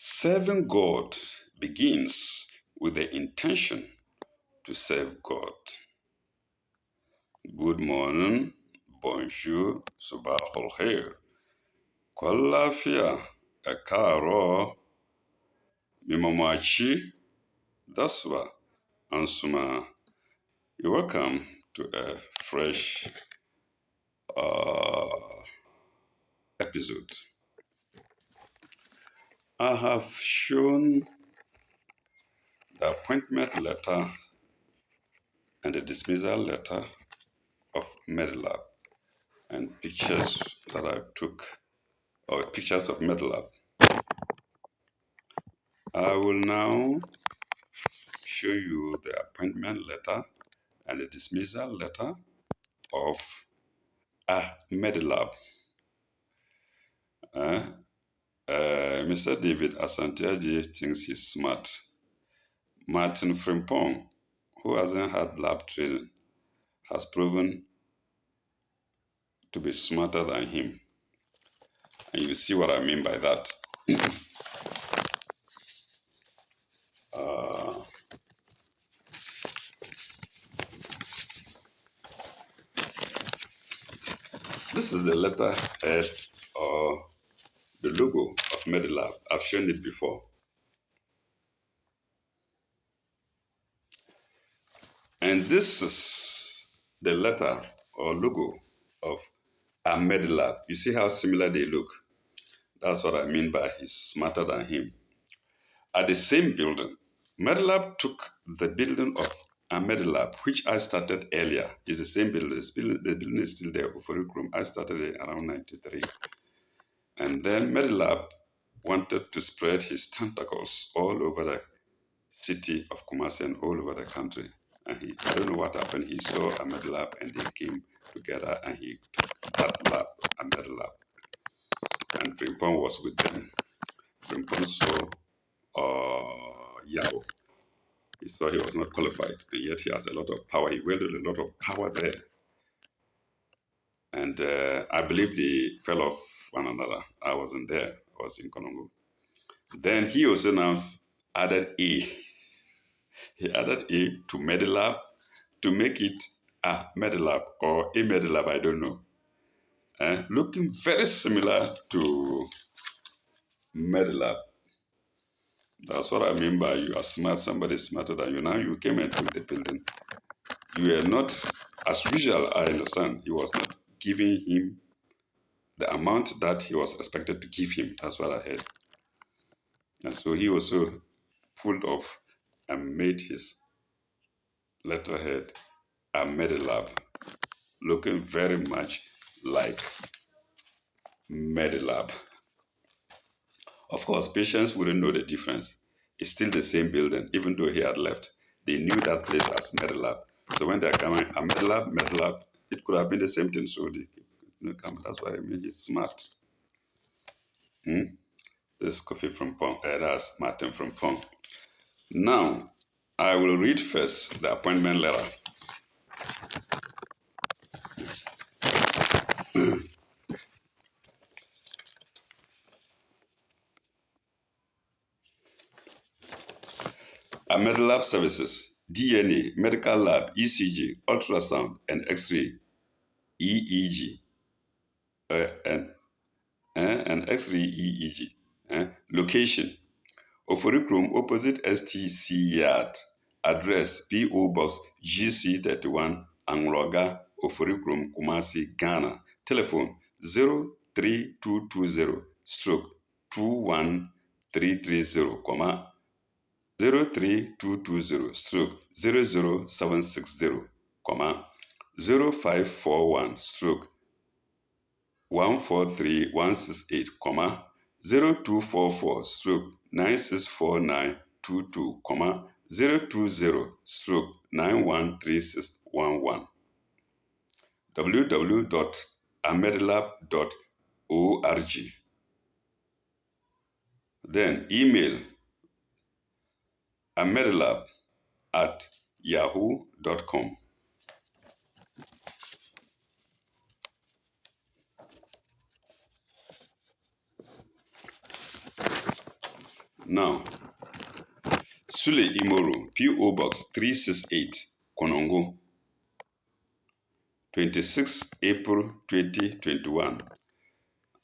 Serving God begins with the intention to serve God. Good morning, bonjour, subah al khair. Kwalafia, ekaro, mimamachi, daswa, ansuma. You're welcome to a fresh episode. I have shown the appointment letter and the dismissal letter of Medlab and pictures that I took, or pictures of Medlab. I will now show you the appointment letter and the dismissal letter of Medlab. Mr. David Asanteaji thinks he's smart. Martin Frimpong, who hasn't had lab training, has proven to be smarter than him. And you see what I mean by that. This is the letterhead or the logo of Medlab. I've shown it before. And this is the letter or logo of Medlab. You see how similar they look? That's what I mean by he's smarter than him. At the same building, Medlab took the building of Medlab, which I started earlier. It's the same building. The building is still there, Uforic Room. I started it around 93. And then Medlab wanted to spread his tentacles all over the city of Kumasi and all over the country. And I don't know what happened. He saw a Medlab and they came together and he took that lab, a Medlab. And Frimpong was with them. Frimpong saw Yao. He saw he was not qualified, and yet he has a lot of power. He wielded a lot of power there. And I believe they fell off one another. I wasn't there. I was in Konongo. Then he also now added A. He added A to Medlab to make it a Medlab or a Medlab, I don't know. Looking very similar to Medlab. That's what I mean by you are smart, somebody smarter than you. Now you came and took the building. You were not, as usual, I understand, he was not giving him the amount that he was expected to give him. That's what I heard. And so he also pulled off and made his letterhead a Medlab, looking very much like Medlab. Of course, patients wouldn't know the difference. It's still the same building, even though he had left. They knew that place as Medlab. So when they're coming, a Medlab, it could have been the same thing. So they come. That's why I mean he's smart. This is Coffee from Pong. That's Martin from Pong. Now, I will read first the appointment letter. Medlab services, DNA, medical lab, ECG, ultrasound, and X-ray, EEG, and X-ray EEG. Location, Uforic Room, opposite STC Yard. Address, P.O. Box, GC31, Angroga, Uforic Room, Kumasi, Ghana. Telephone, 03220 21330, 03220 00760, 0541 143168, 0244 964922, 020 913611. www.amedlab.org. Then email amedlab@yahoo.com. Now, Sule Imoro, P.O. Box 368, Konongo, 26 April 2021.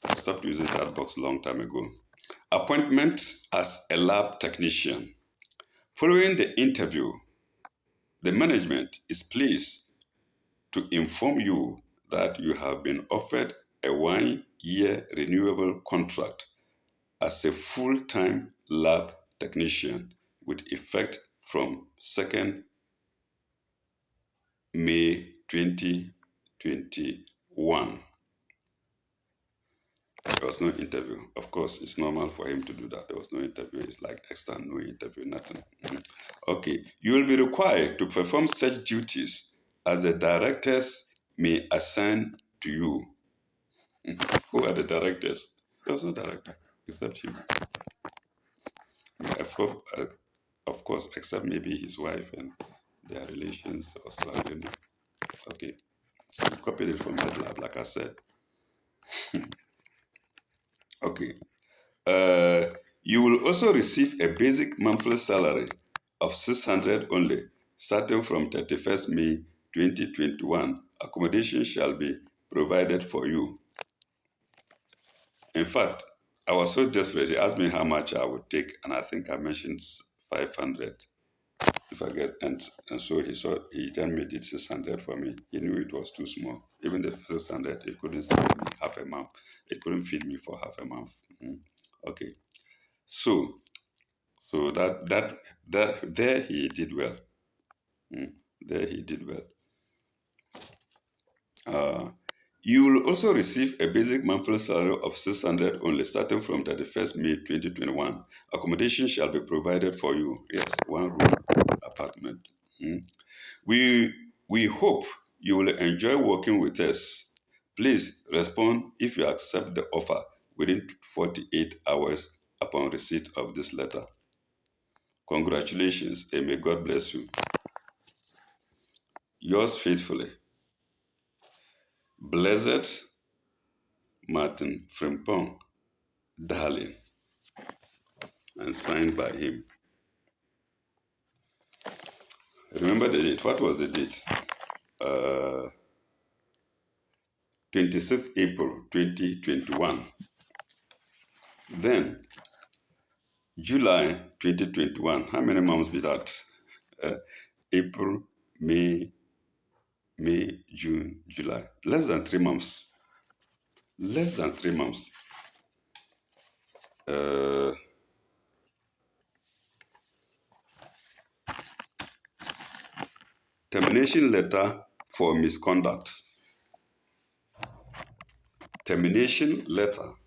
I stopped using that box a long time ago. Appointment as a lab technician. Following the interview, the management is pleased to inform you that you have been offered a 1-year renewable contract as a full-time lab technician with effect from 2nd May 2021. There was no interview. Of course, it's normal for him to do that. There was no interview. It's like extra, no interview, nothing. Okay. You will be required to perform such duties as the directors may assign to you. Who are the directors? There was no director except him. Of course, except maybe his wife and their relations or so. I don't know. Okay. I copied it from MedLab, like I said. Okay. You will also receive a basic monthly salary of 600 only, starting from 31st May 2021. Accommodation shall be provided for you. In fact, I was so desperate. He asked me how much I would take, and I think I mentioned 500. If I get and so he then made it 600 for me. He knew it was too small. Even the 600, it couldn't feed me half a month. It couldn't feed me for half a month. Okay. So that there he did well. There he did well. You will also receive a basic monthly salary of 600 only, starting from 31st May 2021. Accommodation shall be provided for you. Yes, 1-room apartment. We hope you will enjoy working with us. Please respond if you accept the offer within 48 hours upon receipt of this letter. Congratulations and may God bless you. Yours faithfully, Blessed Martin Frimpong Darling, and signed by him. Remember the date. What was the date? 26th April 2021. Then, July 2021. How many months be that? April, May, June, July. Less than 3 months. Less than 3 months. Termination letter for misconduct. Termination letter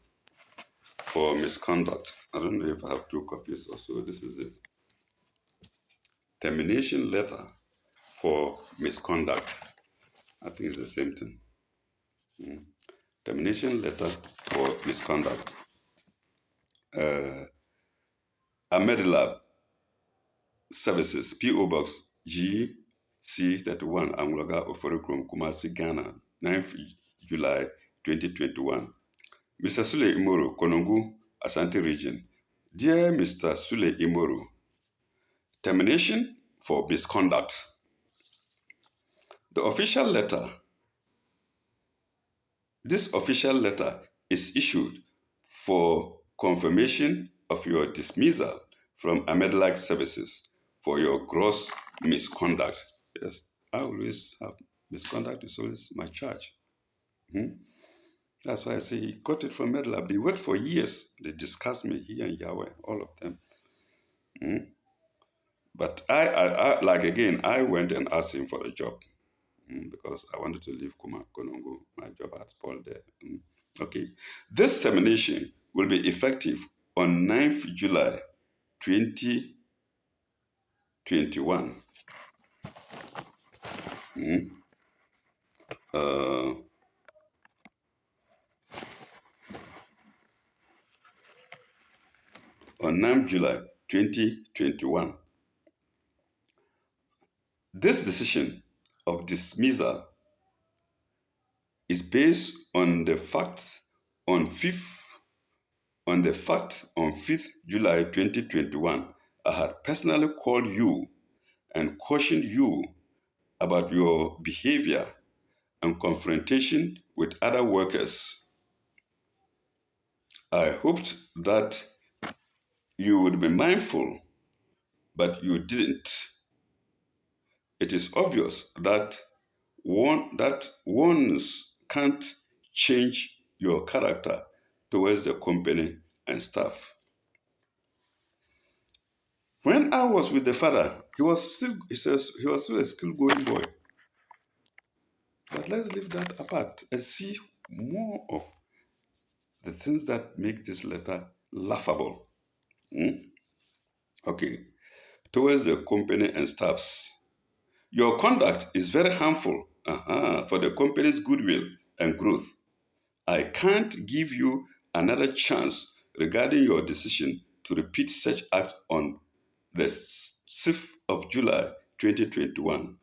for misconduct. I don't know if I have 2 copies or so. This is it. Termination letter for misconduct. I think it's the same thing. Termination letter for misconduct. Amedlab Services, P.O. Box GC31, Amulaga, Oforikrom, Kumasi, Ghana, 9th July 2021. Mr. Sule Imoro, Konongu, Asante Region. Dear Mr. Sule Imoro, termination for misconduct. This official letter is issued for confirmation of your dismissal from Amedlag Services for your gross misconduct. Yes, I always have misconduct is always my charge. That's why I say he got it from Medlab. They worked for years. They discussed me, he and Yahweh, all of them. But I went and asked him for a job because I wanted to leave Konongo. My job had spoiled there. Okay. This termination will be effective on 9th July 2021. On 9th July 2021. This decision of dismissal is based on the facts on 5th on the fact on 5th July 2021, I had personally called you and cautioned you about your behavior and confrontation with other workers. I hoped that you would be mindful, but you didn't. It is obvious that ones can't change your character towards the company and staff. When I was with the father, he was still a school going boy. But let's leave that apart and see more of the things that make this letter laughable. Hmm? Okay, towards the company and staffs. Your conduct is very harmful for the company's goodwill and growth. I can't give you another chance regarding your decision to repeat such act on the 6th of July 2021.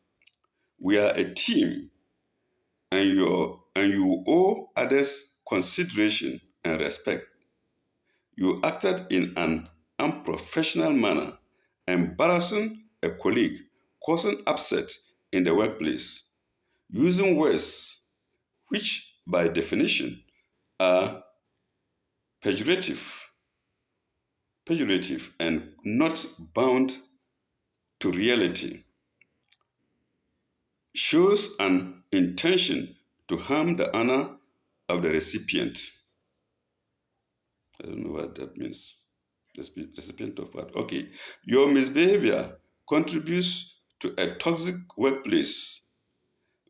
We are a team, and you owe others consideration and respect. You acted in an unprofessional manner, embarrassing a colleague, causing upset in the workplace, using words which, by definition, are pejorative, pejorative and not bound to reality, shows an intention to harm the honor of the recipient. I don't know what that means. Recipient of what? Okay. Your misbehavior contributes to a toxic workplace.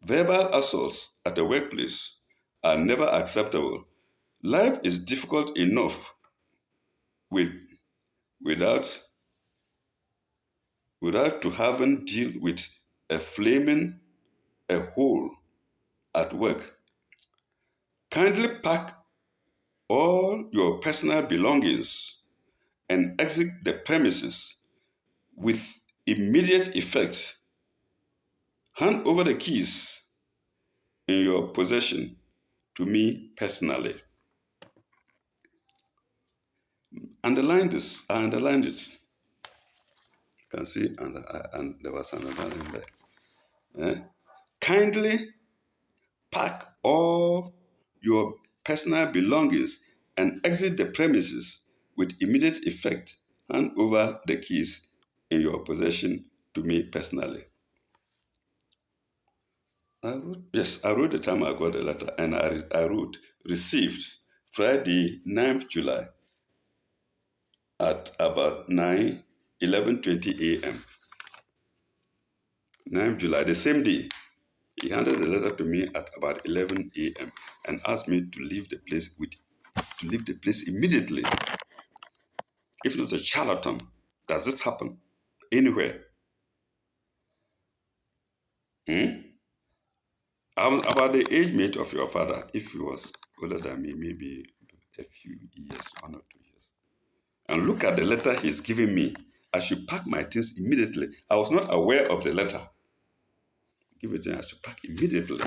Verbal assaults at the workplace are never acceptable. Life is difficult enough with, without, without to having deal with a flaming a hole at work. Kindly pack all your personal belongings and exit the premises with immediate effect. Hand over the keys in your possession to me personally. Underline this. I underlined it. You can see, and there was another in there. Kindly pack all your personal belongings and exit the premises with immediate effect. Hand over the keys in your possession to me personally. I wrote the time I got the letter, and I wrote, received Friday, 9th July at about 11:20 a.m. 9th July, the same day. He handed the letter to me at about 11 a.m. and asked me to leave the place immediately. If not a charlatan, does this happen anywhere? I'm about the age mate of your father. If he was older than me, maybe a few years, 1 or 2 years. And look at the letter he's giving me. I should pack my things immediately. I was not aware of the letter. Give it to me, I should pack immediately.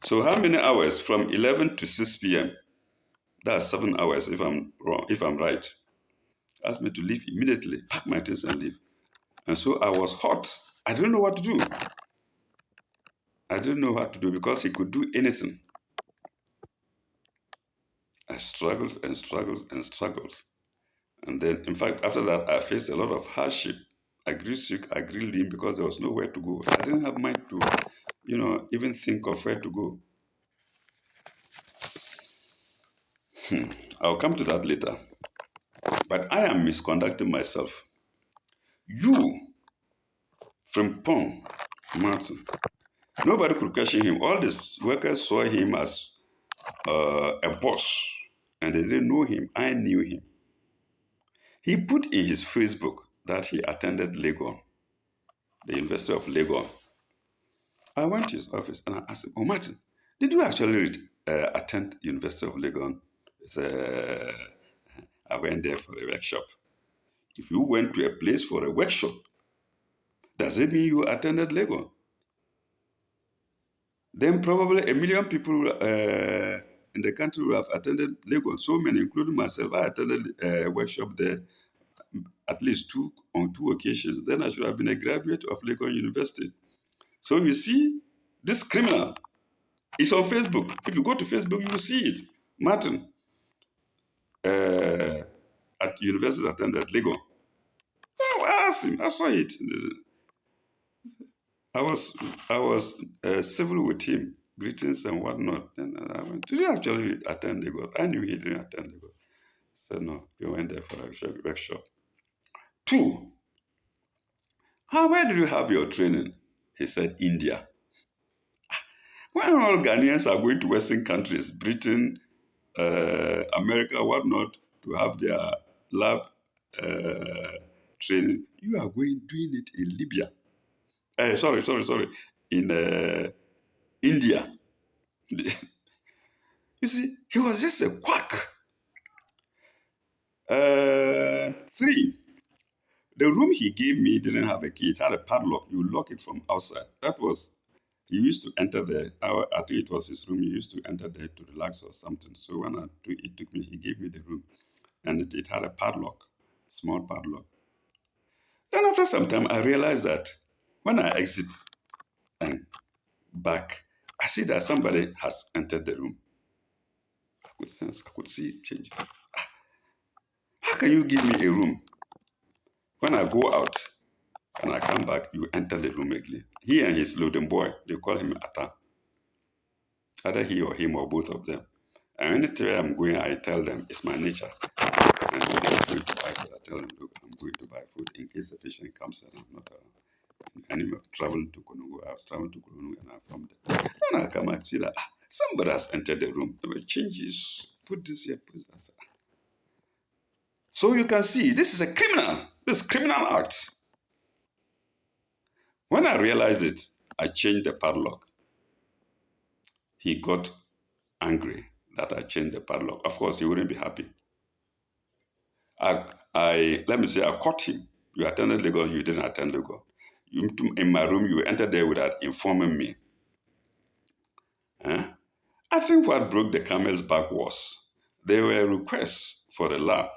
So how many hours? From 11 to 6 p.m. That's 7 hours if I'm wrong, if I'm right. Asked me to leave immediately, pack my things and leave. And so I was hot. I didn't know what to do. I didn't know what to do because he could do anything. I struggled and struggled and struggled. And then, in fact, after that, I faced a lot of hardship. I grew sick, I grew lean because there was nowhere to go. I didn't have mind to, even think of where to go. I'll come to that later. But I am misconducting myself. You, Frimpong Martin, nobody could question him. All the workers saw him as a boss, and they didn't know him. I knew him. He put in his Facebook that he attended Legon, the University of Legon. I went to his office and I asked him, "Oh, Martin, did you actually attend University of Legon?" He said, "I went there for a workshop." If you went to a place for a workshop, does it mean you attended Legon? Then probably a million people in the country who have attended Lagos. So many, including myself. I attended a workshop there at least on two occasions. Then I should have been a graduate of Lagos University. So you see, this criminal is on Facebook. If you go to Facebook, you will see it. Martin, uh, at university attended Lagos. I asked him. I saw it. I was civil with him, greetings and whatnot. And I went, did you actually attend Lagos? I knew he didn't attend Lagos. I said, no, you went there for a workshop. Two, where did you have your training? He said, India. When all Ghanaians are going to Western countries, Britain, America, whatnot, to have their lab training, you are doing it in Libya. Sorry, in India. You see, he was just a quack. Three, the room he gave me didn't have a key. It had a padlock. You lock it from outside. That was, he used to enter there. I think it was his room. He used to enter there to relax or something. So when it took me, he gave me the room. And it had a padlock, small padlock. Then after some time, I realized that when I exit and back, I see that somebody has entered the room. I could see it change. How can you give me a room? When I go out and I come back, you enter the room again. He and his loading boy, they call him Ata. Either he or him or both of them. And anytime I'm going, I tell them it's my nature. And when I'm going to buy food, I tell them, look, I'm going to buy food in case a patient comes and I'm not around. And I've traveled to Konongo, I've traveled to Konongo and I'm from there. When I come, I see that somebody has entered the room. There were changes. Put this here, put this. So you can see, this is a criminal. This is criminal act. When I realized it, I changed the padlock. He got angry that I changed the padlock. Of course, he wouldn't be happy. Let me say, I caught him. You attended Lagos, you didn't attend Lagos. In my room, you entered there without informing me. I think what broke the camel's back was there were requests for the lab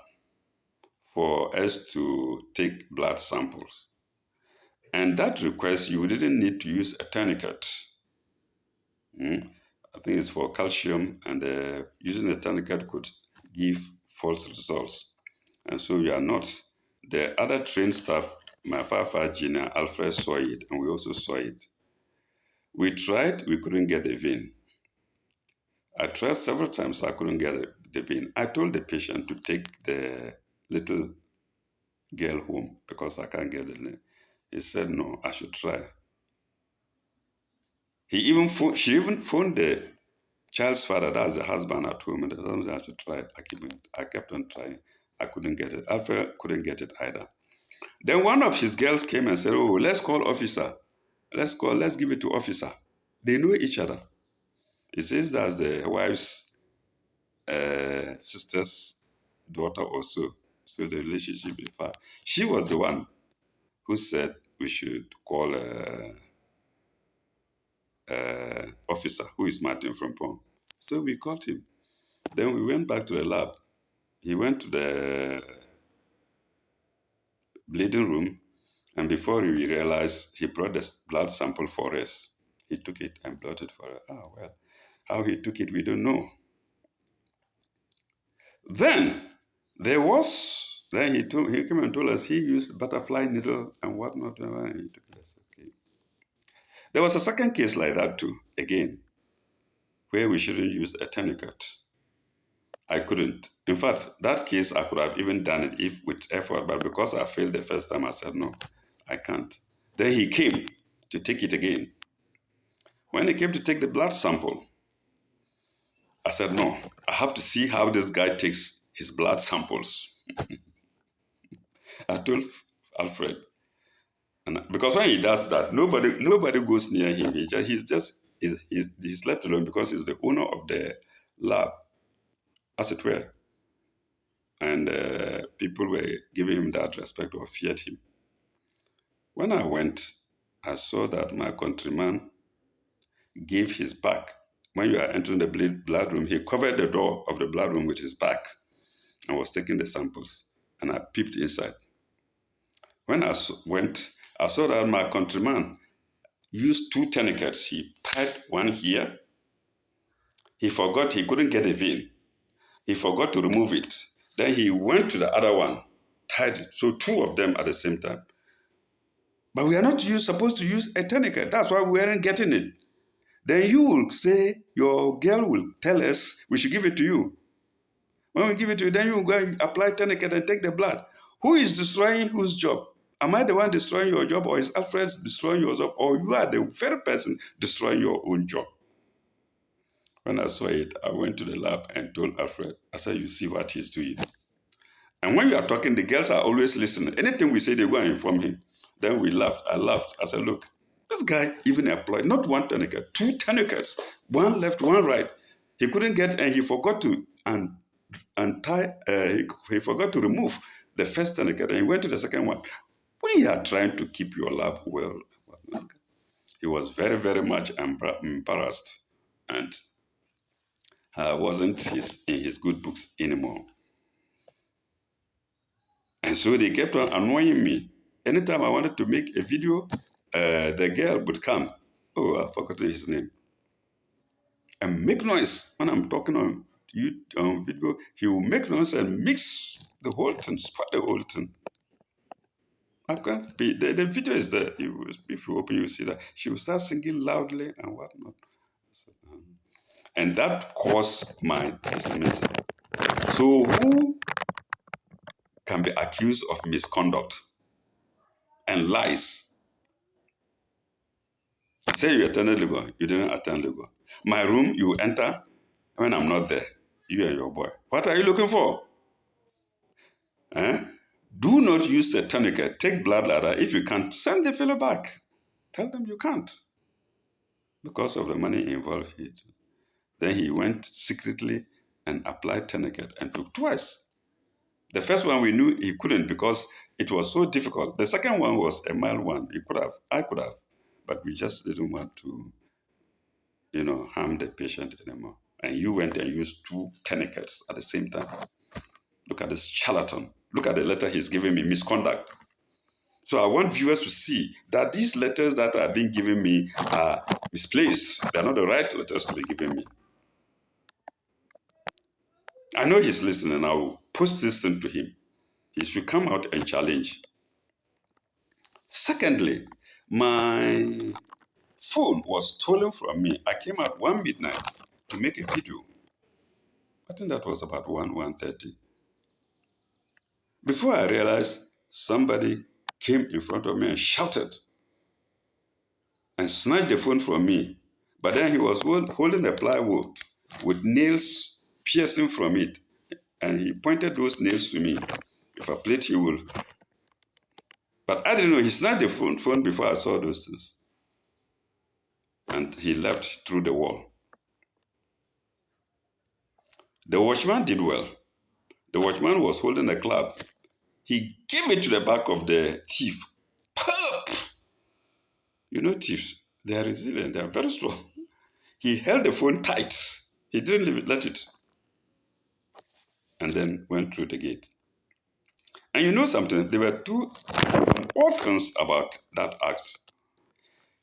for us to take blood samples. And that request, you didn't need to use a tourniquet. I think it's for calcium, and using a tourniquet could give false results. And so you are not. The other trained staff, my firefighter Gina, Alfred saw it, and we also saw it. We tried, we couldn't get the vein. I tried several times, I couldn't get the vein. I told the patient to take the little girl home because I can't get the name. He said, no, I should try. She even phoned the child's father, that's the husband at home, and the husband said, I should try. I kept on trying. I couldn't get it. Alfred couldn't get it either. Then one of his girls came and said, oh, let's call officer. Let's give it to officer. They know each other. It says that's the wife's sister's daughter also. So the relationship is far. She was the one who said we should call officer, who is Martin from Pong. So we called him. Then we went back to the lab. He went to the bleeding room, and before we realized, he brought the blood sample for us. He took it and brought it for us. Well, how he took it, we don't know. Then he came and told us he used butterfly needle and whatnot, and he took it. Okay. There was a second case like that too, again, where we shouldn't use a tourniquet. I couldn't. In fact, that case, I could have even done it with effort, but because I failed the first time, I said, no, I can't. Then he came to take it again. When he came to take the blood sample, I said, no, I have to see how this guy takes his blood samples. I told Alfred, and because when he does that, nobody goes near him. He's left alone because he's the owner of the lab, as it were. And people were giving him that respect or feared him. When I went, I saw that my countryman gave his back When you are entering the blood room, he covered the door of the blood room with his back and was taking the samples. And I peeped inside. When I went, I saw that my countryman used two tourniquets. He tied one here. He forgot he couldn't get a vein. He forgot to remove it. Then he went to the other one, tied it. So two of them at the same time. But we are not supposed to use a tourniquet. That's why we aren't getting it. Then you will say, your girl will tell us we should give it to you. When we give it to you, then you will go and apply tourniquet and take the blood. Who is destroying whose job? Am I the one destroying your job, or is Alfred destroying your job, or you are the very person destroying your own job? When I saw it, I went to the lab and told Alfred, I said, you see what he's doing. And when you are talking, the girls are always listening. Anything we say, they go and inform him. Then we laughed. I laughed. I said, look, this guy even employed not one tourniquet, two tourniquets, one left, one right. He couldn't get, and he forgot to untie, he forgot to remove the first tourniquet, and he went to the second one. We are trying to keep your lab well. He was very, very much embarrassed, and wasn't in his good books anymore. And so they kept on annoying me. Anytime I wanted to make a video, the girl would come. Oh, I forgot his name. And make noise when I'm talking on video. He will make noise and mix the whole thing, spoil the whole thing. I can't be. The video is there. If you open, you see that she will start singing loudly and whatnot. And that caused my dismissal. So who can be accused of misconduct and lies? Say you attended Lagos, you didn't attend Lagos. My room, you enter when I'm not there. You and your boy. What are you looking for? Eh? Do not use the tourniquet. Take blood ladder. If you can't, send the fellow back. Tell them you can't. Because of the money involved. Then he went secretly and applied tourniquet and took twice. The first one we knew he couldn't because it was so difficult. The second one was a mild one. I could have, but we just didn't want to, harm the patient anymore. And you went and used two tourniquets at the same time. Look at this charlatan. Look at the letter he's giving me, misconduct. So I want viewers to see that these letters that are being given me are misplaced. They're not the right letters to be given me. I know he's listening. I will post this thing to him. He should come out and challenge. Secondly, my phone was stolen from me. I came out 1 midnight to make a video. I think that was about 1:30. Before I realized, somebody came in front of me and shouted and snatched the phone from me. But then he was holding a plywood with nails piercing from it. And he pointed those nails to me. If I played, he would. But I didn't know. He snatched the phone before I saw those things. And he left through the wall. The watchman did well. The watchman was holding a club. He gave it to the back of the thief. Pop! Thieves, they are resilient. They are very strong. He held the phone tight. He didn't let it. And then went through the gate. And you know something? There were two odd things about that act.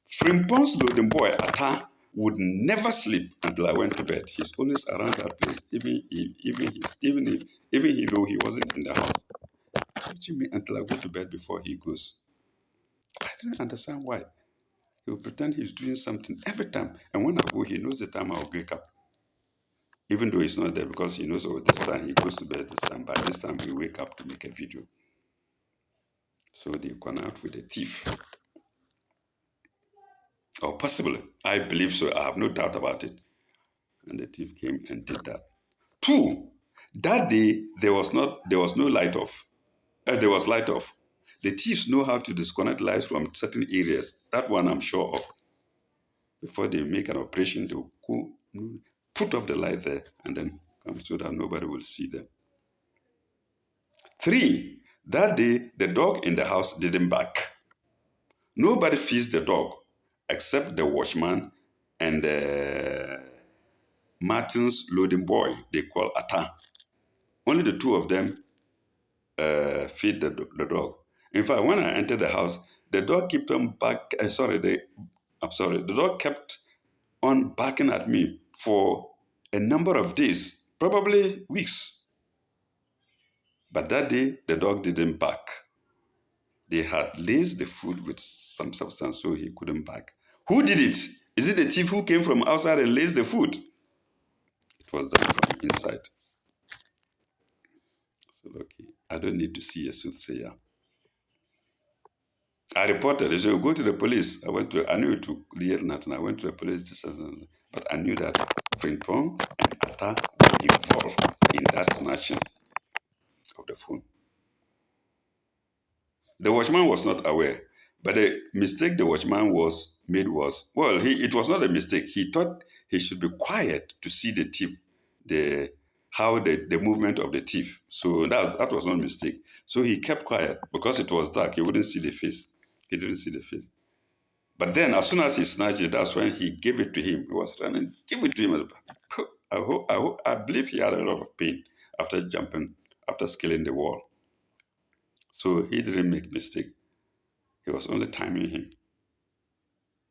Frimpong's loading boy, Ata, would never sleep until I went to bed. He's always around that place, even though he wasn't in the house. Watching me until I go to bed before he goes. I didn't understand why. He will pretend he's doing something every time. And when I go, he knows the time I'll wake up. Even though he's not there, because he knows, this time he goes to bed this time. By this time, we wake up to make a video. So they gone out with a thief. Or possibly, I believe so. I have no doubt about it. And the thief came and did that. 2, that day, there was no light off. There was light off. The thieves know how to disconnect lights from certain areas. That one I'm sure of. Before they make an operation, they will go, put off the light there and then come so that nobody will see them. 3, that day, the dog in the house didn't bark. Nobody feeds the dog except the watchman and Martin's loading boy, they call Ata. Only the two of them feed the dog. In fact, when I entered the house, the dog kept on the dog kept on barking at me for a number of days, probably weeks. But that day, the dog didn't bark. They had laced the food with some substance so he couldn't bark. Who did it? Is it the thief who came from outside and laced the food? It was done from inside. So, okay, I don't need to see a soothsayer. I reported. They said, go to the police. I knew it would clear nothing. I went to the police, but I knew that Frimpong and Atta were involved in that snatching of the phone. The watchman was not aware, but the mistake the watchman made was, it was not a mistake. He thought he should be quiet to see the thief, the movement of the thief. So that was not a mistake. So he kept quiet because it was dark. He wouldn't see the face. He didn't see the face. But then, as soon as he snatched it, that's when he gave it to him. He was trying to give it to him. I believe he had a lot of pain after scaling the wall. So he didn't make mistake. He was only timing him.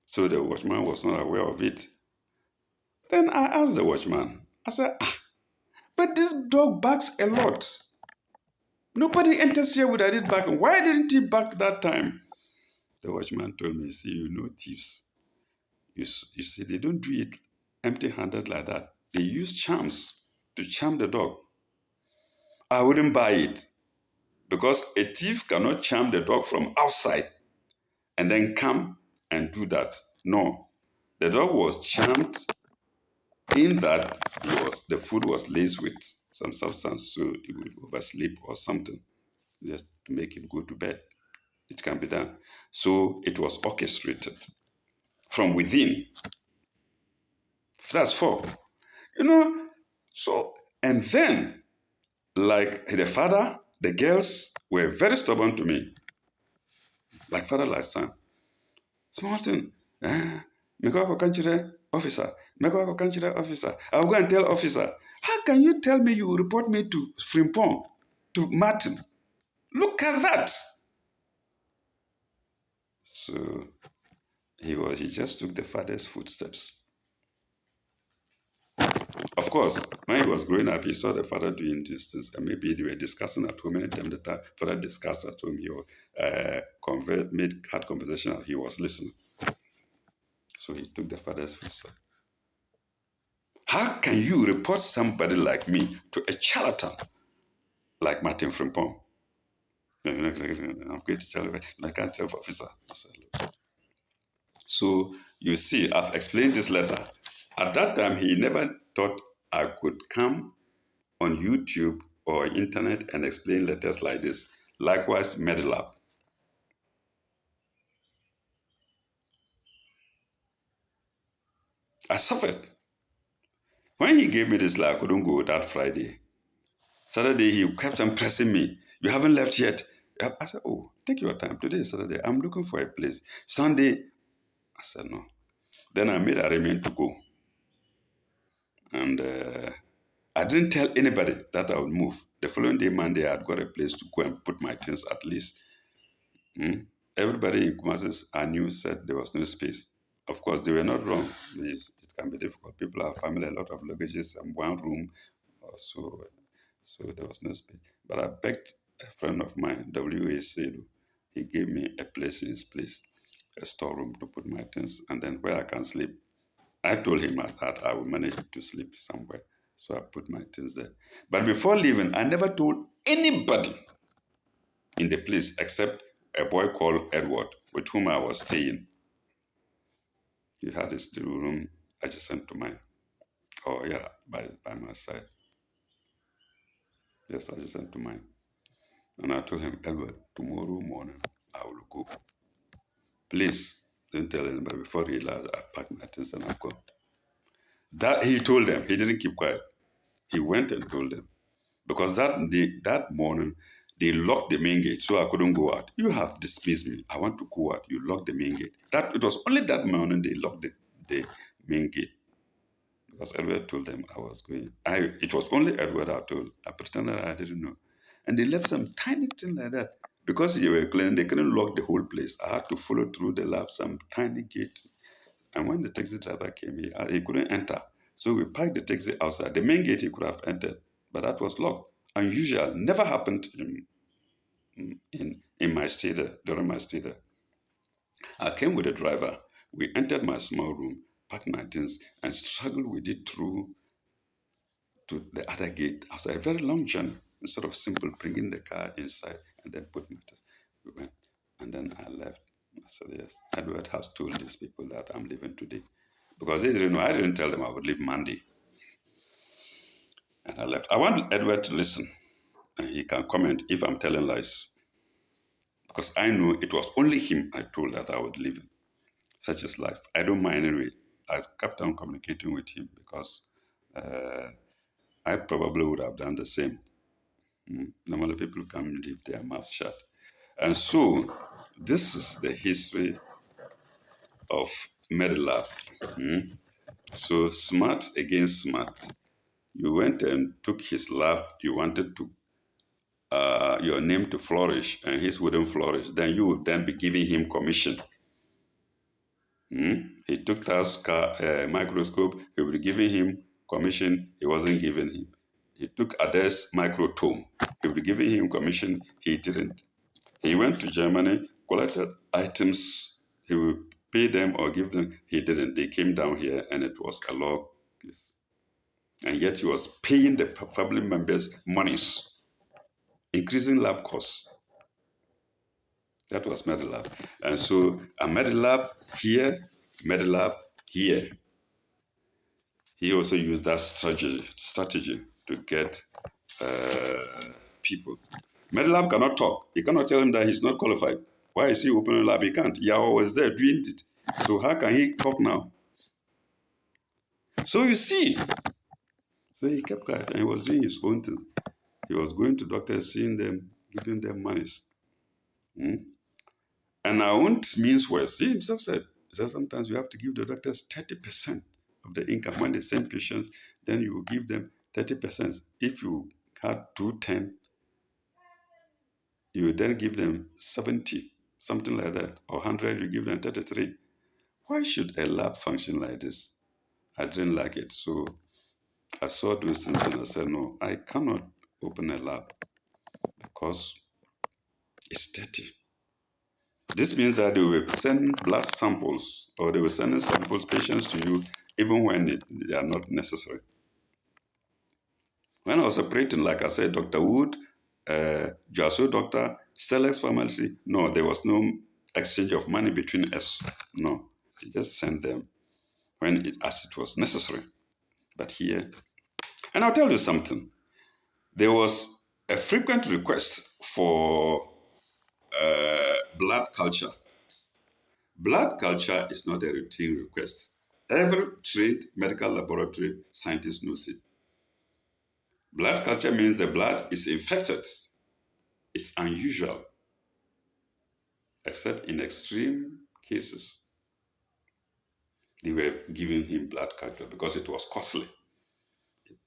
So the watchman was not aware of it. Then I asked the watchman, I said, but this dog barks a lot. Nobody enters here without it barking. Why didn't he bark that time? The watchman told me, see, you know thieves. You see, they don't do it empty-handed like that. They use charms to charm the dog. I wouldn't buy it because a thief cannot charm the dog from outside and then come and do that. No, the dog was charmed in that the food was laced with some substance so it would oversleep or something just to make it go to bed. It can be done. So it was orchestrated from within. That's four. So, and then, like the father, the girls were very stubborn to me. Like father, like son. Small thing. Officer. Officer. I'll go and tell officer. How can you tell me you will report me to Frimpong, to Martin? Look at that. So he just took the father's footsteps. Of course, when he was growing up, he saw the father doing these things, and maybe they were discussing at home. Anytime the father discussed at home, he had conversation, he was listening. So he took the father's footsteps. How can you report somebody like me to a charlatan like Martin Frimpong? I'm going to tell you, I can't tell officer. So you see, I've explained this letter. At that time, he never thought I could come on YouTube or internet and explain letters like this. Likewise, Medilab. I suffered. When he gave me this letter, I couldn't go that Friday. Saturday, he kept on pressing me. You haven't left yet. I said, oh, take your time. Today is Saturday. I'm looking for a place. Sunday, I said, no. Then I made arrangement to go. And I didn't tell anybody that I would move. The following day, Monday, I'd got a place to go and put my things at least. Everybody in Kumasi I knew said there was no space. Of course, they were not wrong. It can be difficult. People have family, a lot of luggages, and one room. So there was no space. But I begged a friend of mine, W.A. Sule. He gave me a place in his place, a storeroom to put my things, and then where I can sleep. I told him that I would manage to sleep somewhere. So I put my things there. But before leaving, I never told anybody in the place except a boy called Edward, with whom I was staying. He had his little room adjacent to mine. Oh, yeah, by my side. Yes, adjacent to mine. And I told him, Edward, tomorrow morning I will go. Please don't tell anybody. Before he realized I've packed my things and I've gone. That he told them. He didn't keep quiet. He went and told them. Because that morning, they locked the main gate, so I couldn't go out. You have dismissed me. I want to go out. You locked the main gate. It was only that morning they locked the main gate. because Edward told them I was going. It was only Edward I told. I pretended I didn't know. And they left some tiny thing like that. Because they were cleaning, they couldn't lock the whole place. I had to follow through the lab, some tiny gate. And when the taxi driver came, he couldn't enter. So we parked the taxi outside. The main gate he could have entered, but that was locked. Unusual, never happened in my stay there, during my stay there. I came with the driver. We entered my small room, packed my things, and struggled with it through to the other gate. After a very long journey, instead of simple bringing the car inside and then put my things. We went, and then I left. I said, yes, Edward has told these people that I'm leaving today. Because they didn't know. I didn't tell them I would leave Monday. And I left. I want Edward to listen. And he can comment if I'm telling lies. Because I know it was only him I told that I would leave him. Such is life. I don't mind anyway. I kept on communicating with him because I probably would have done the same. Normally, people can leave their mouth shut. And so, this is the history of Medilab. So, smart against smart. You went and took his lab, you wanted to your name to flourish, and his wouldn't flourish. Then you would then be giving him commission. He took task microscope, he would be giving him commission, he wasn't giving him. He took Ades microtome, he would be giving him commission, he didn't. He went to Germany, collected items, he would pay them or give them, he didn't. They came down here and it was a law case. And yet he was paying the family members monies, increasing lab costs. That was Medilab. And so a Medilab here, Medilab here. He also used that strategy to get people. Medilab cannot talk. He cannot tell him that he's not qualified. Why is he opening a lab? He can't. Yao was there doing it. So how can he talk now? So you see. So he kept quiet and he was doing his own thing. He was going to doctors, seeing them, giving them monies. And I won't means worse. He himself said sometimes you have to give the doctors 30% of the income. When they send patients, then you will give them 30%. If you had 210, you would then give them 70, something like that. Or 100, you give them 33. Why should a lab function like this? I didn't like it. So I saw those things and I said, no, I cannot open a lab because it's dirty. This means that they will send blood samples or they will send samples, patients to you, even when they are not necessary. When I was operating, like I said, Dr. Wood, Jaso doctor, Stella's pharmacy, no, there was no exchange of money between us. No, they just sent them as it was necessary. But here, and I'll tell you something, there was a frequent request for blood culture. Blood culture is not a routine request. Every trained medical laboratory scientist knows it. Blood culture means the blood is infected. It's unusual, except in extreme cases. They were giving him blood culture because it was costly.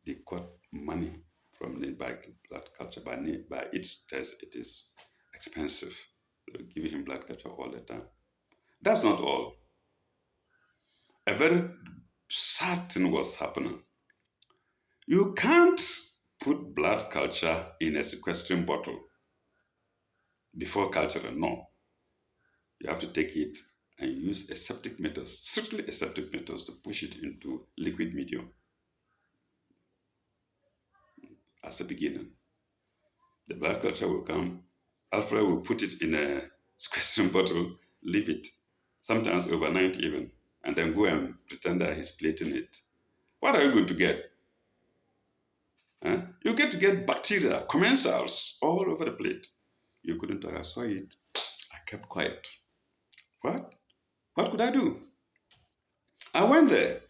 They got money from the blood culture. By its test, it is expensive. They were giving him blood culture all the time. That's not all. A very sad thing was happening. You can't put blood culture in a sequestering bottle before culturing. No. You have to take it and use aseptic methods, strictly aseptic methods, to push it into liquid medium as a beginning. The blood culture will come. Alfred will put it in a sequestering bottle, leave it, sometimes overnight even, and then go and pretend that he's plating it. What are you going to get? Huh? You get to get bacteria, commensals all over the plate. You couldn't talk. I saw it. I kept quiet. What? What could I do? I went there.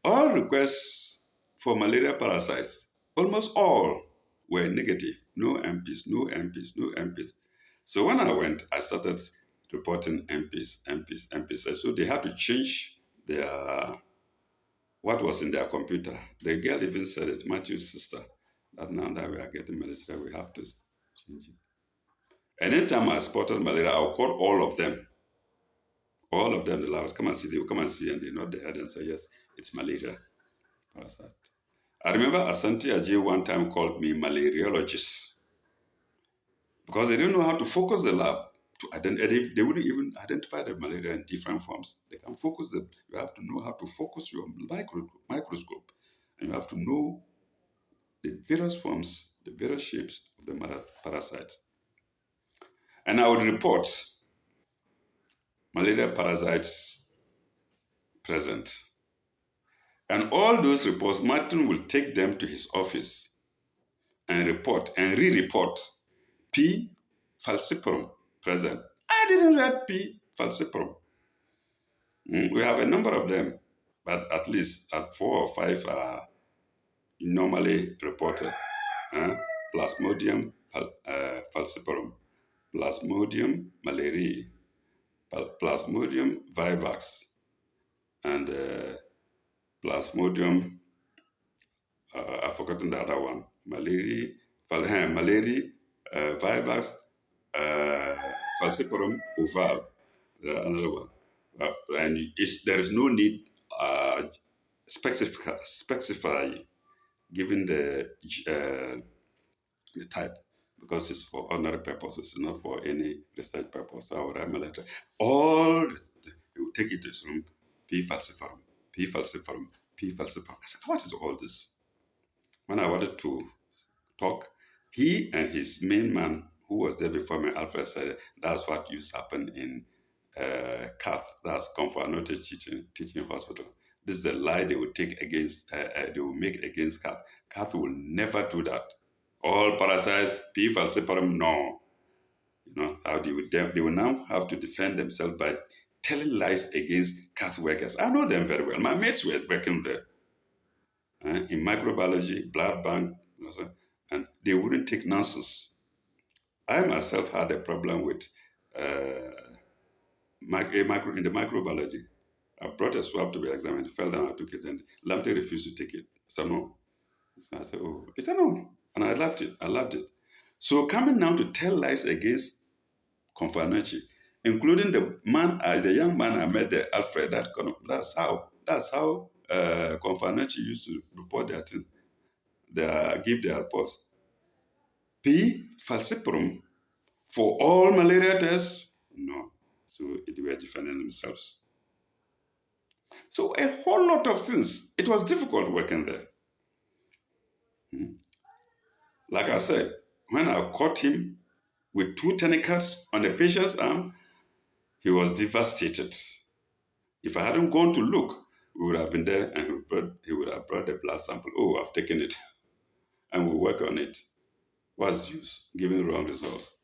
All requests for malaria parasites, almost all were negative. No MPs, no MPs, no MPs. So when I went, I started reporting MPs. So they had to change their what was in their computer. The girl even said it, Matthew's sister, that now that we are getting malaria, we have to change it. And anytime I spotted malaria, I'll call all of them. All of them, the labs, come and see, they will come and see, and they nod their head and say, yes, it's malaria parasite. I remember Asante Ajay one time called me malariologist because they didn't know how to focus the lab. They wouldn't even identify the malaria in different forms. They can focus it. You have to know how to focus your microscope. And you have to know the various forms, the various shapes of the parasites. And I would report malaria parasites present. And all those reports, Martin will take them to his office and report and re-report P. falciparum present. I didn't write P. falciparum. We have a number of them, but at least 4 or 5 are normally reported. Plasmodium falciparum, Plasmodium malariae, Plasmodium vivax, and Plasmodium, I've forgotten the other one, malaria, vivax, falciparum oval, another one. And there is no need specify given the type, because it's for ordinary purposes, not for any research purpose. I will write malaria. All you will take it to some P. falciparum, P. falciparum, P. falciparum. I said, what is all this? When I wanted to talk, he and his main man, who was there before me, Alfred, said, that's what used to happen in Cath, that's Comfort Noted Teaching Hospital. This is a lie they will take against, they will make against Cath. Cath will never do that. All parasites, P. falciparum, no. How they will now have to defend themselves by telling lies against Cath workers. I know them very well. My mates were working there in microbiology, blood bank, and they wouldn't take nonsense. I myself had a problem with in the microbiology. I brought a swab to be examined, fell down, I took it, and Lamte refused to take it. So no. So I said, oh, I said no. And I loved it. I loved it. So coming now to tell lies against Konfanachi, including the young man I met there, Alfred, that's how Konfanachi used to report their thing. Give their reports. P. falciparum for all malaria tests? No. So they were defending themselves. So a whole lot of things. It was difficult working there. Like I said, when I caught him with 2 tourniquets on a patient's arm, he was devastated. If I hadn't gone to look, we would have been there and he would have brought the blood sample. Oh, I've taken it. And we'll work on it. What's use? Giving wrong results.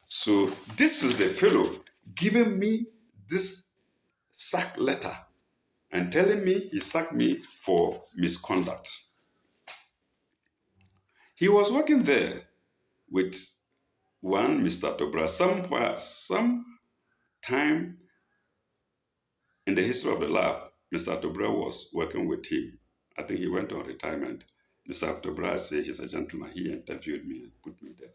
So this is the fellow giving me this sack letter and telling me he sacked me for misconduct. He was working there with one Mr. Tobra some time in the history of the lab. Mr. Tobra was working with him. I think he went on retirement. Mr. Tobra said he's a gentleman. He interviewed me and put me there.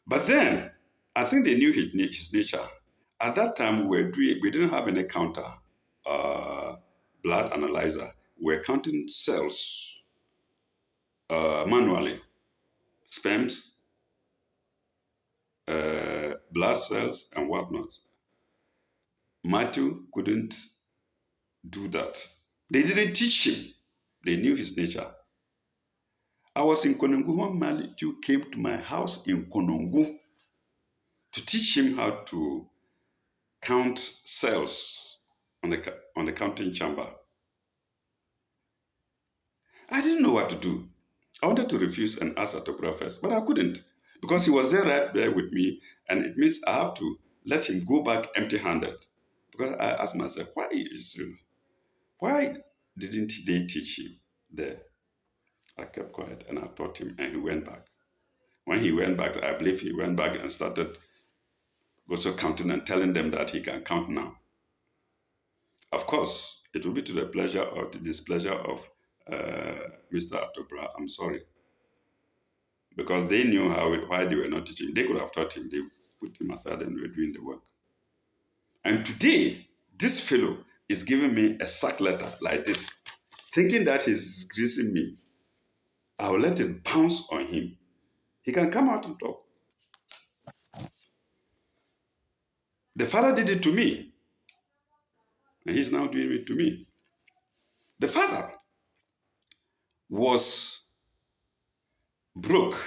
But then, I think they knew his nature. At that time, we didn't have any counter blood analyzer. We were counting cells manually, sperms, blood cells, and whatnot. Matthew couldn't do that. They didn't teach him. They knew his nature. I was in Konongo when Matthew came to my house in Konongo to teach him how to count cells on the counting chamber. I didn't know what to do. I wanted to refuse and ask Atobra first, but I couldn't because he was there right there with me, and it means I have to let him go back empty-handed. Because I asked myself, why didn't they teach him there? I kept quiet and I taught him, and he went back. When he went back, I believe he went back and started also counting and telling them that he can count now. Of course, it will be to the pleasure or the displeasure of Mr. Atobra. I'm sorry. Because they knew why they were not teaching. They could have taught him. They put him aside and were doing the work. And today, this fellow is giving me a sack letter like this, thinking that he's greasing me. I'll let it bounce on him. He can come out and talk. The father did it to me, and he's now doing it to me. The father was broke.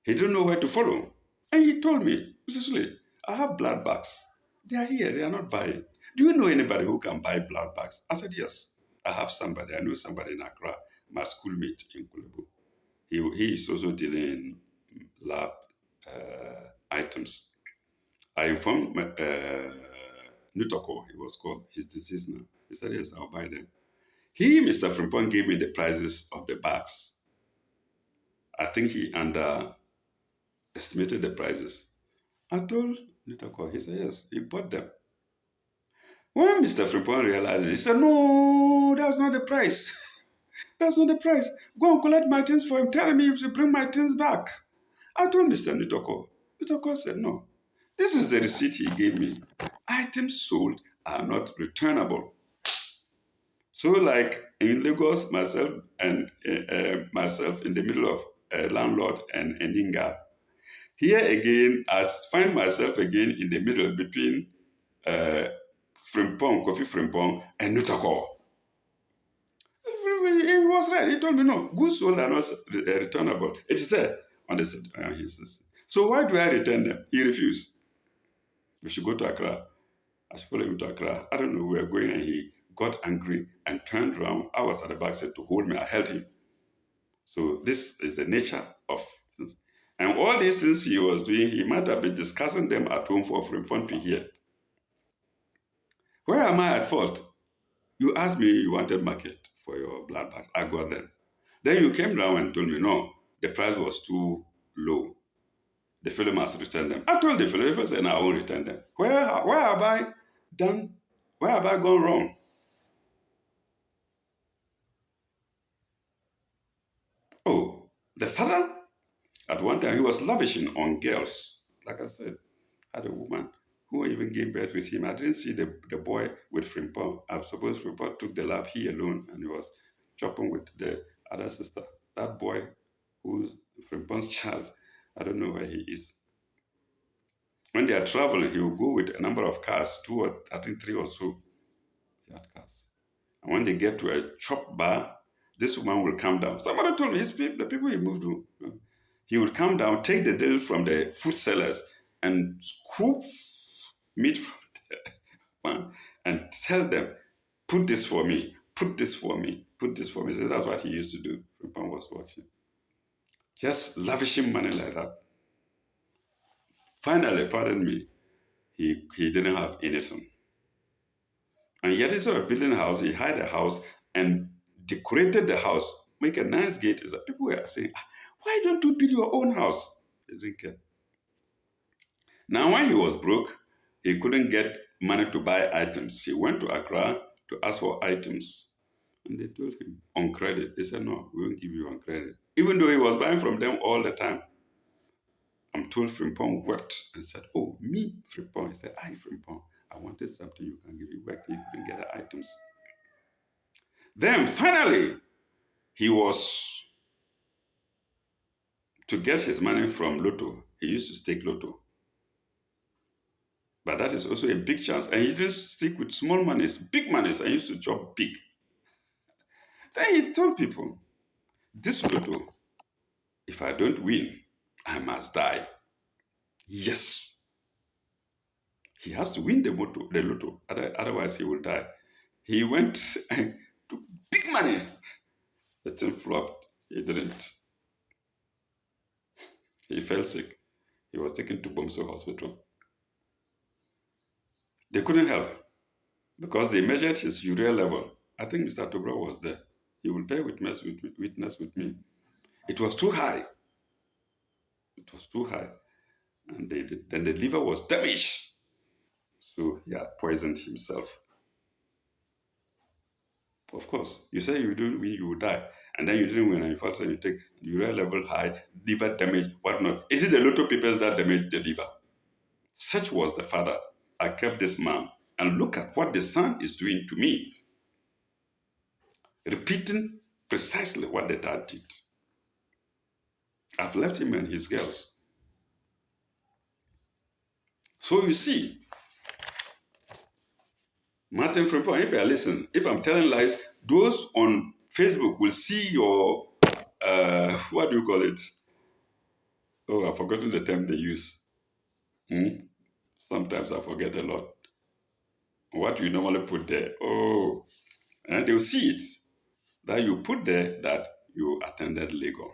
He didn't know where to follow. And he told me, Mr. Sule, I have blood bags. They are here. They are not buying. Do you know anybody who can buy blood bags? I said, yes. I have somebody. I know somebody in Accra, my schoolmate in Kulebu. He is also dealing in lab items. I informed Nutoko, he was called. He's deceased now. He said, yes, I'll buy them. Mr. Frimpong, gave me the prices of the bags. I think he underestimated the prices. I told Nutoko, he said, yes, he bought them. When Mr. Frimpong realized it, he said, no, that's not the price. That's not the price. Go and collect my things for him. Tell me to bring my things back. I told Mr. Nutoko. Nutoko said, no. This is the receipt he gave me. Items sold are not returnable. So like in Lagos, myself in the middle of a landlord and Eninga. Here again, I find myself again in the middle between Kofi Frimpong and Nutoko. He was right. He told me, no, goods sold are not returnable. It is there on the system. So why do I return them? He refused. We should go to Accra. I should follow him to Accra. I don't know where we were going, and he got angry and turned around. I was at the back, said to hold me. I held him. So this is the nature of things. And all these things he was doing, he might have been discussing them at home for fun to hear. Where am I at fault? You asked me you wanted market for your blood bags. I got them. Then you came down and told me, no, the price was too low. The fellow must return them. I told the fellow said, no, I won't return them. Where have I done? Where have I gone wrong? Oh, the father, at one time, he was lavishing on girls. Like I said, had a woman who even gave birth with him. I didn't see the boy with Frimpong. I suppose Frimpong took the lab, he alone, and he was chopping with the other sister. That boy who's Frimpong's child, I don't know where he is. When they are traveling, he will go with a number of cars, I think 3 or so. He had cars. And when they get to a chop bar, this woman will come down. Somebody told me, the people he moved to, he would come down, take the deal from the food sellers, and scoop meat from the one and tell them, put this for me, put this for me, put this for me. So that's what he used to do when Pan was watching. Just lavishing money like that. Finally, pardon me, he didn't have anything. And yet instead of building a house, he hired a house and decorated the house, make a nice gate. People were saying, why don't you build your own house? He didn't care. Now, when he was broke, he couldn't get money to buy items. He went to Accra to ask for items. And they told him, on credit. They said, no, we won't give you on credit. Even though he was buying from them all the time. I'm told Frimpong wept and said, oh, me, Frimpong. He said, Frimpong, I wanted something you can give. He wept, he couldn't get the items. Then finally, he was to get his money from Lotto. He used to stake Lotto. But that is also a big chance. And he didn't stick with small monies, big monies. I used to chop big. Then he told people, this Lotto, if I don't win, I must die. Yes. He has to win the Lotto. Otherwise, he will die. He went and took big money. The thing flopped. He didn't. He fell sick. He was taken to Bomso Hospital. They couldn't help because they measured his urea level. I think Mr. Tobra was there. He will bear witness with me. It was too high. It was too high. And then the liver was damaged. So he had poisoned himself. Of course, you say you don't win, you will die. And then you didn't win and you fall and you take urea level high, liver damage, whatnot. Is it the little people that damage the liver? Such was the father. I kept this man. And look at what the son is doing to me, repeating precisely what the dad did. I've left him and his girls. So you see, Martin Frimpong, if I listen, if I'm telling lies, those on Facebook will see your, what do you call it? Oh, I've forgotten the term they use. Sometimes I forget a lot. What you normally put there. Oh, and they'll see it that you put there that you attended Lagos.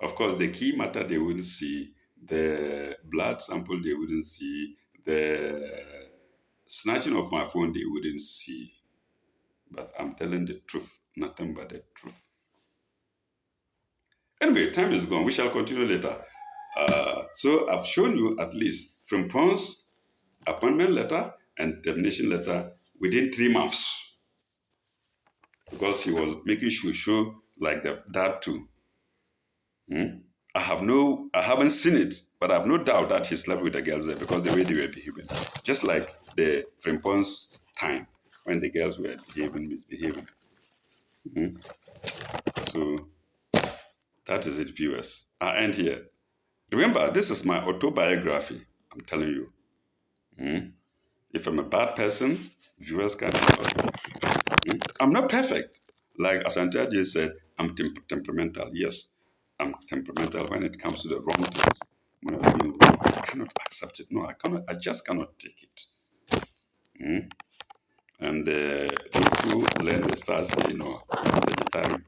Of course, the key matter they wouldn't see, the blood sample they wouldn't see, the snatching of my phone they wouldn't see. But I'm telling the truth, nothing but the truth. Anyway, time is gone. We shall continue later. So I've shown you at least from Pond's appointment letter and termination letter within 3 months, because he was making show like that too. I haven't seen it, but I have no doubt that he slept with the girls there because the way they were behaving, just like the Frimpong's time when the girls were misbehaving. So that is it, viewers. I end here. Remember, this is my autobiography. I'm telling you. If I'm a bad person, viewers can help. I'm not perfect. Like Asante just said, I'm temperamental. Yes, I'm temperamental when it comes to the wrong things. When I'm being wrong, I cannot accept it. No, I cannot. I just cannot take it. And those who learn the stars,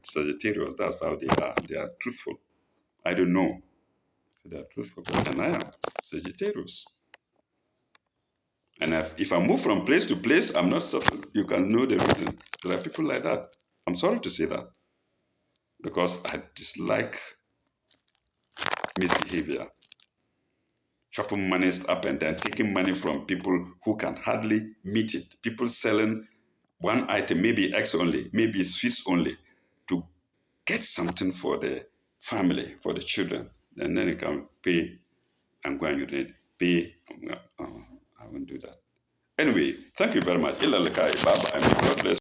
Sagittarius, that's how they are. They are truthful. I don't know. So they are truthful. And I am Sagittarius. And if I move from place to place, I'm not certain. You can know the reason. There are people like that. I'm sorry to say that. Because I dislike misbehavior. Chopping monies up and down, taking money from people who can hardly meet it. People selling one item, maybe eggs only, maybe sweets only, to get something for the family, for the children. And then you can pay and go and urinate. Pay. I won't do that. Anyway, thank you very much. Bye bye. God bless.